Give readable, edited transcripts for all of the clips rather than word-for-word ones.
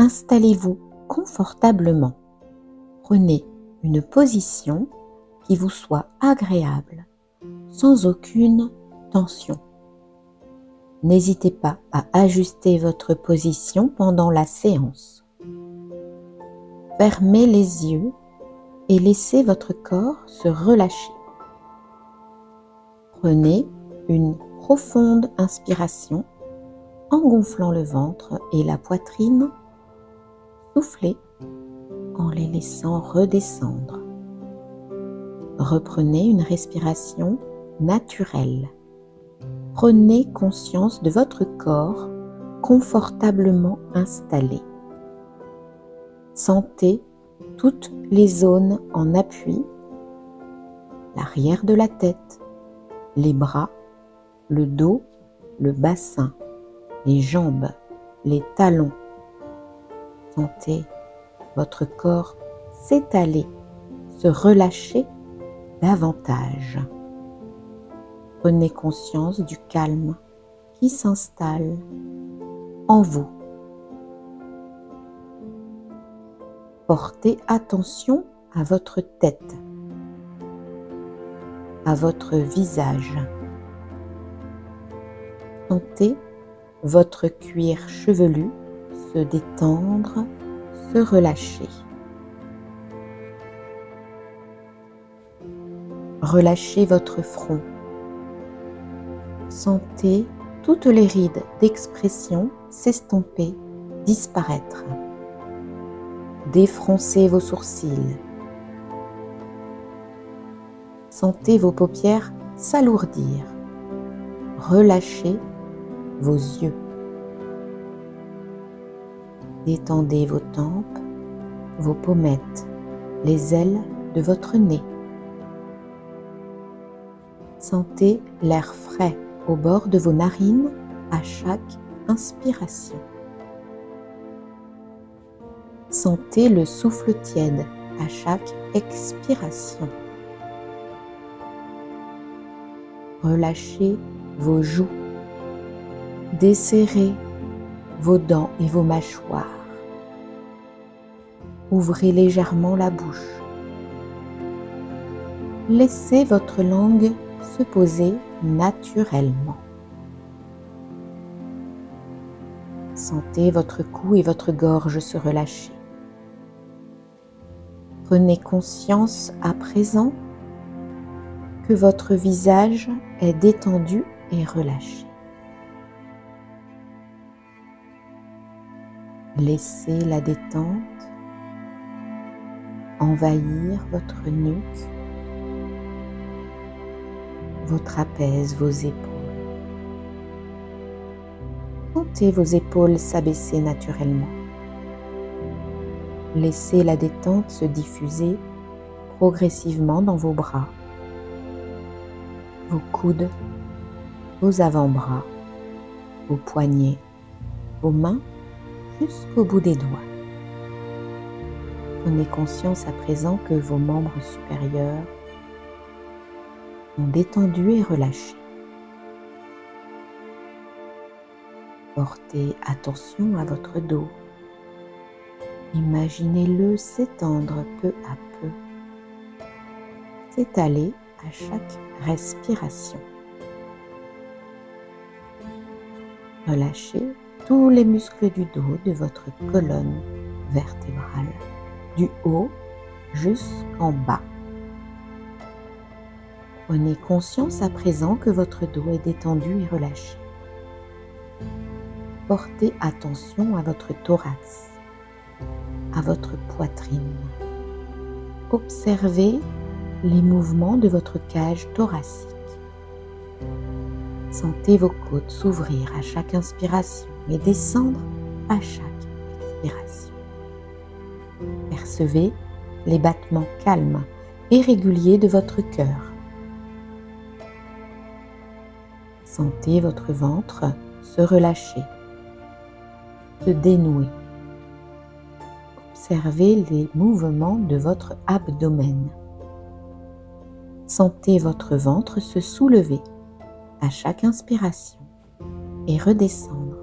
installez-vous confortablement. Prenez une position qui vous soit agréable, sans aucune tension. N'hésitez pas à ajuster votre position pendant la séance. Fermez les yeux et laissez votre corps se relâcher. Prenez une profonde inspiration en gonflant le ventre et la poitrine. Soufflez en les laissant redescendre. Reprenez une respiration naturelle. Prenez conscience de votre corps confortablement installé. Sentez toutes les zones en appui, l'arrière de la tête, les bras, le dos, le bassin, les jambes, les talons. Sentez votre corps s'étaler, se relâcher davantage. Prenez conscience du calme qui s'installe en vous. Portez attention à votre tête, à votre visage. Sentez votre cuir chevelu se détendre, se relâcher. Relâchez votre front. Sentez toutes les rides d'expression s'estomper, disparaître. Défroncez vos sourcils. Sentez vos paupières s'alourdir. Relâchez vos yeux. Détendez vos tempes, vos pommettes, les ailes de votre nez. Sentez l'air frais au bord de vos narines à chaque inspiration. Sentez le souffle tiède à chaque expiration. Relâchez vos joues. Desserrez vos dents et vos mâchoires. Ouvrez légèrement la bouche. Laissez votre langue se poser naturellement. Sentez votre cou et votre gorge se relâcher. Prenez conscience à présent que votre visage est détendu et relâché. Laissez la détente envahir votre nuque, vos trapèzes, vos épaules. Sentez vos épaules s'abaisser naturellement. Laissez la détente se diffuser progressivement dans vos bras, vos coudes, vos avant-bras, vos poignets, vos mains jusqu'au bout des doigts. Prenez conscience à présent que vos membres supérieurs sont détendus et relâchés. Portez attention à votre dos. Imaginez-le s'étendre peu à peu, s'étaler à chaque respiration. Relâchez tous les muscles du dos de votre colonne vertébrale, du haut jusqu'en bas. Prenez conscience à présent que votre dos est détendu et relâché. Portez attention à votre thorax, à votre poitrine. Observez les mouvements de votre cage thoracique. Sentez vos côtes s'ouvrir à chaque inspiration et descendre à chaque expiration. Percevez les battements calmes et réguliers de votre cœur. Sentez votre ventre se relâcher, se dénouer. Observez les mouvements de votre abdomen. Sentez votre ventre se soulever à chaque inspiration et redescendre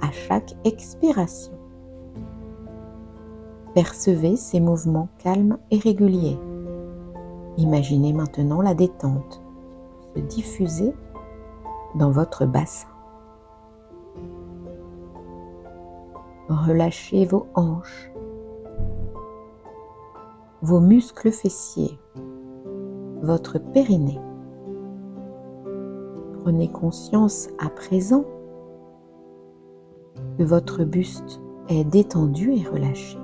à chaque expiration. Percevez ces mouvements calmes et réguliers. Imaginez maintenant la détente se diffuser dans votre bassin. Relâchez vos hanches, vos muscles fessiers, votre périnée. Prenez conscience à présent que votre buste est détendu et relâché.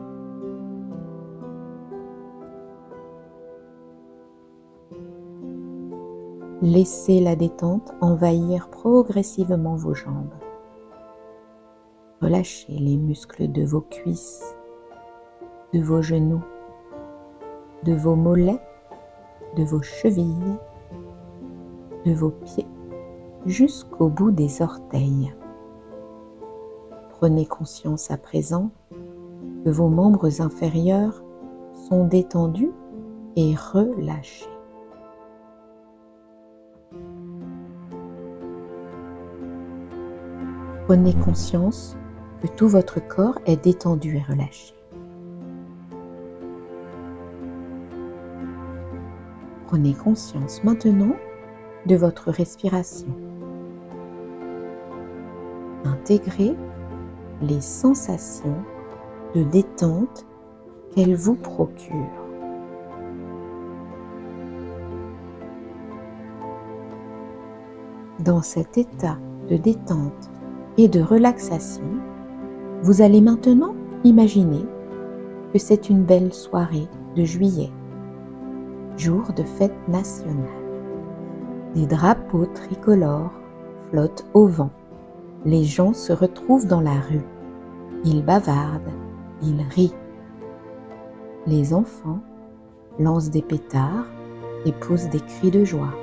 Laissez la détente envahir progressivement vos jambes. Relâchez les muscles de vos cuisses, de vos genoux, de vos mollets, de vos chevilles, de vos pieds, jusqu'au bout des orteils. Prenez conscience à présent que vos membres inférieurs sont détendus et relâchés. Prenez conscience que tout votre corps est détendu et relâché. Prenez conscience maintenant de votre respiration. Intégrez les sensations de détente qu'elle vous procure. Dans cet état de détente et de relaxation, vous allez maintenant imaginer que c'est une belle soirée de juillet, jour de fête nationale. Des drapeaux tricolores flottent au vent. Les gens se retrouvent dans la rue. Ils bavardent, ils rient. Les enfants lancent des pétards et poussent des cris de joie.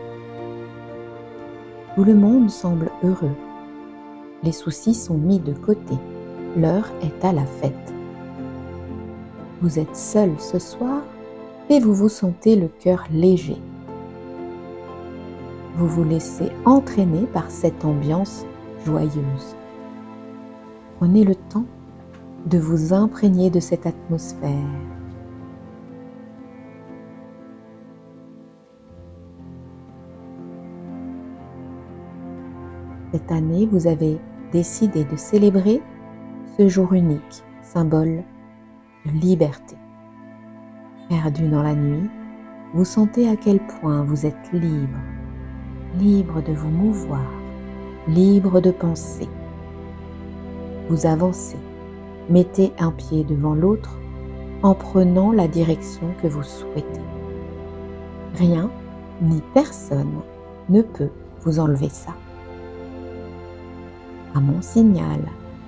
Tout le monde semble heureux. Les soucis sont mis de côté. L'heure est à la fête. Vous êtes seul ce soir et vous vous sentez le cœur léger. Vous vous laissez entraîner par cette ambiance joyeuse. Prenez le temps de vous imprégner de cette atmosphère. Cette année, vous avez décidé de célébrer ce jour unique, symbole de liberté. Perdu dans la nuit, vous sentez à quel point vous êtes libre, libre de vous mouvoir, libre de penser. Vous avancez, mettez un pied devant l'autre en prenant la direction que vous souhaitez. Rien ni personne ne peut vous enlever ça. À mon signal,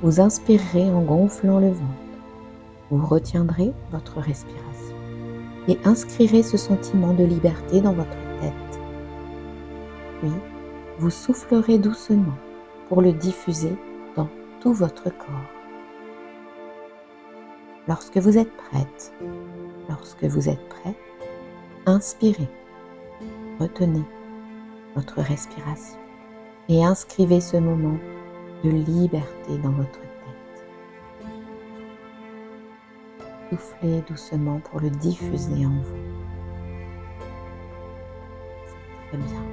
vous inspirerez en gonflant le ventre. Vous retiendrez votre respiration et inscrirez ce sentiment de liberté dans votre tête. Puis, vous soufflerez doucement pour le diffuser dans tout votre corps. Lorsque vous êtes prête, lorsque vous êtes prêt, inspirez, retenez votre respiration et inscrivez ce moment de liberté dans votre tête. Soufflez doucement pour le diffuser en vous. C'est très bien.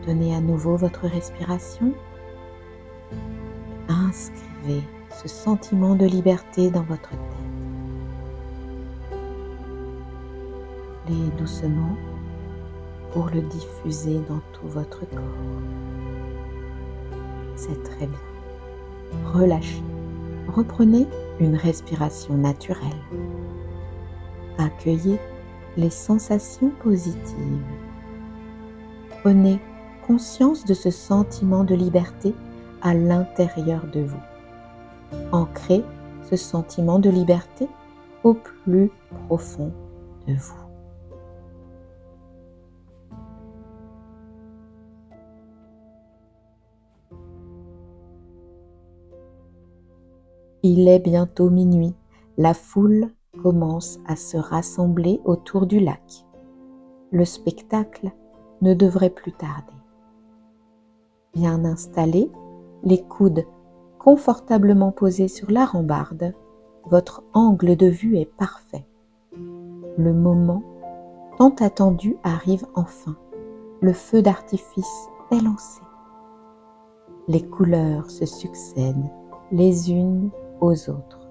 Tenez à nouveau votre respiration. Inscrivez ce sentiment de liberté dans votre tête. Soufflez doucement pour le diffuser dans tout votre corps. C'est très bien. Relâchez. Reprenez une respiration naturelle. Accueillez les sensations positives. Prenez conscience de ce sentiment de liberté à l'intérieur de vous. Ancrez ce sentiment de liberté au plus profond de vous. Il est bientôt minuit. La foule commence à se rassembler autour du lac. Le spectacle ne devrait plus tarder. Bien installés, les coudes confortablement posé sur la rambarde, votre angle de vue est parfait. Le moment tant attendu arrive enfin. Le feu d'artifice est lancé. Les couleurs se succèdent les unes aux autres.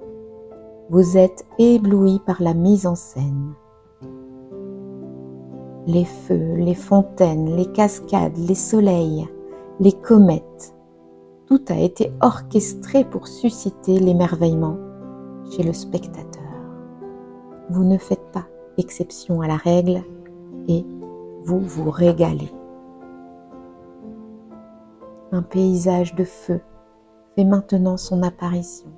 Vous êtes ébloui par la mise en scène. Les feux, les fontaines, les cascades, les soleils, les comètes, tout a été orchestré pour susciter l'émerveillement chez le spectateur. Vous ne faites pas exception à la règle et vous vous régalez. Un paysage de feu fait maintenant son apparition.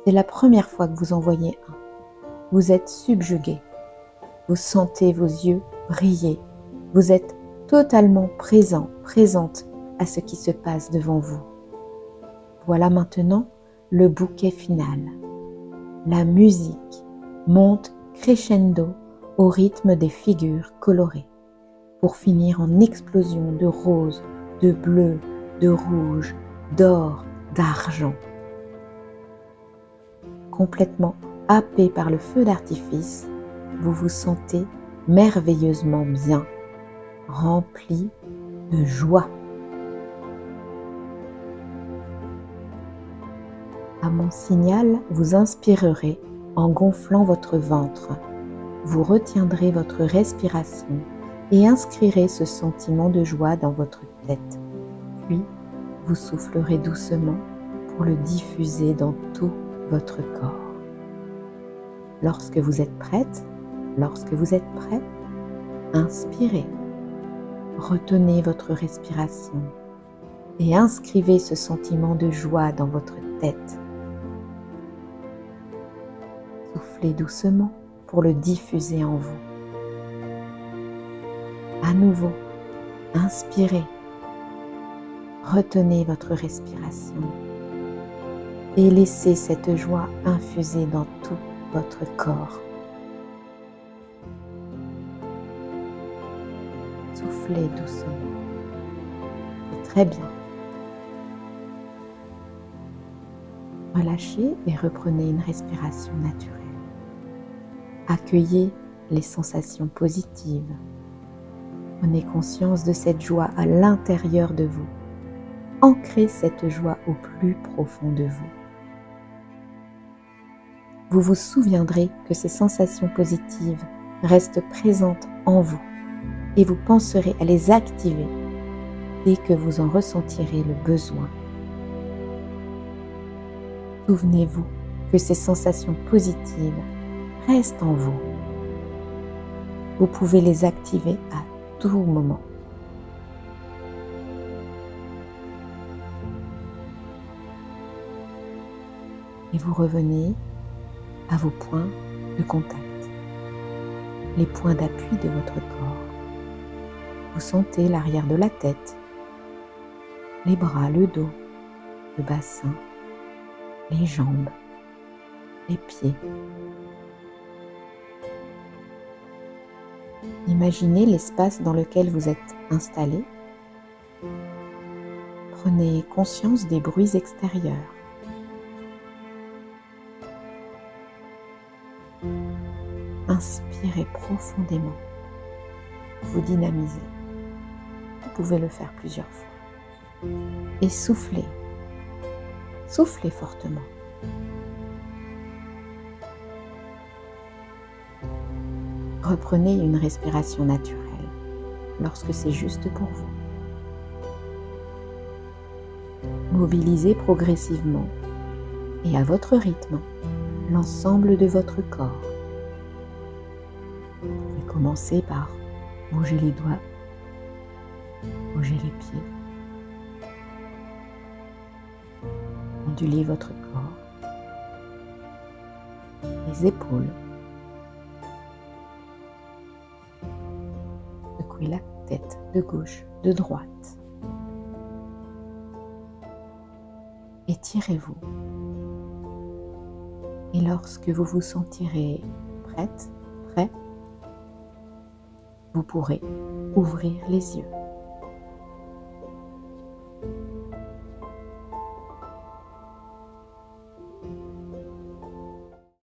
C'est la première fois que vous en voyez un. Vous êtes subjugué. Vous sentez vos yeux briller. Vous êtes totalement présente à ce qui se passe devant vous. Voilà maintenant le bouquet final. La musique monte crescendo au rythme des figures colorées, pour finir en explosion de rose, de bleu, de rouge, d'or, d'argent. Complètement happé par le feu d'artifice, vous vous sentez merveilleusement bien, rempli de joie. À mon signal, vous inspirerez en gonflant votre ventre. Vous retiendrez votre respiration et inscrirez ce sentiment de joie dans votre tête. Puis, vous soufflerez doucement pour le diffuser dans tout votre corps. Lorsque vous êtes prête, lorsque vous êtes prêt, inspirez, retenez votre respiration et inscrivez ce sentiment de joie dans votre tête. Soufflez doucement pour le diffuser en vous. À nouveau, inspirez, retenez votre respiration et laissez cette joie infuser dans tout votre corps. Soufflez doucement. C'est très bien. Relâchez et reprenez une respiration naturelle. Accueillez les sensations positives. Prenez conscience de cette joie à l'intérieur de vous. Ancrez cette joie au plus profond de vous. Vous vous souviendrez que ces sensations positives restent présentes en vous et vous penserez à les activer dès que vous en ressentirez le besoin. Souvenez-vous que ces sensations positives restent en vous. Vous pouvez les activer à tout moment. Et vous revenez à vos points de contact, les points d'appui de votre corps. Vous sentez l'arrière de la tête, les bras, le dos, le bassin, les jambes, les pieds. Imaginez l'espace dans lequel vous êtes installé. Prenez conscience des bruits extérieurs. Inspirez profondément. Vous dynamisez. Vous pouvez le faire plusieurs fois. Et soufflez. Soufflez fortement. Reprenez une respiration naturelle lorsque c'est juste pour vous. Mobilisez progressivement et à votre rythme l'ensemble de votre corps. Vous pouvez commencer par bouger les doigts, bouger les pieds, onduler votre corps, les épaules, secouer la tête de gauche, de droite. Étirez-vous. Et lorsque vous vous sentirez prête, prêt, vous pourrez ouvrir les yeux.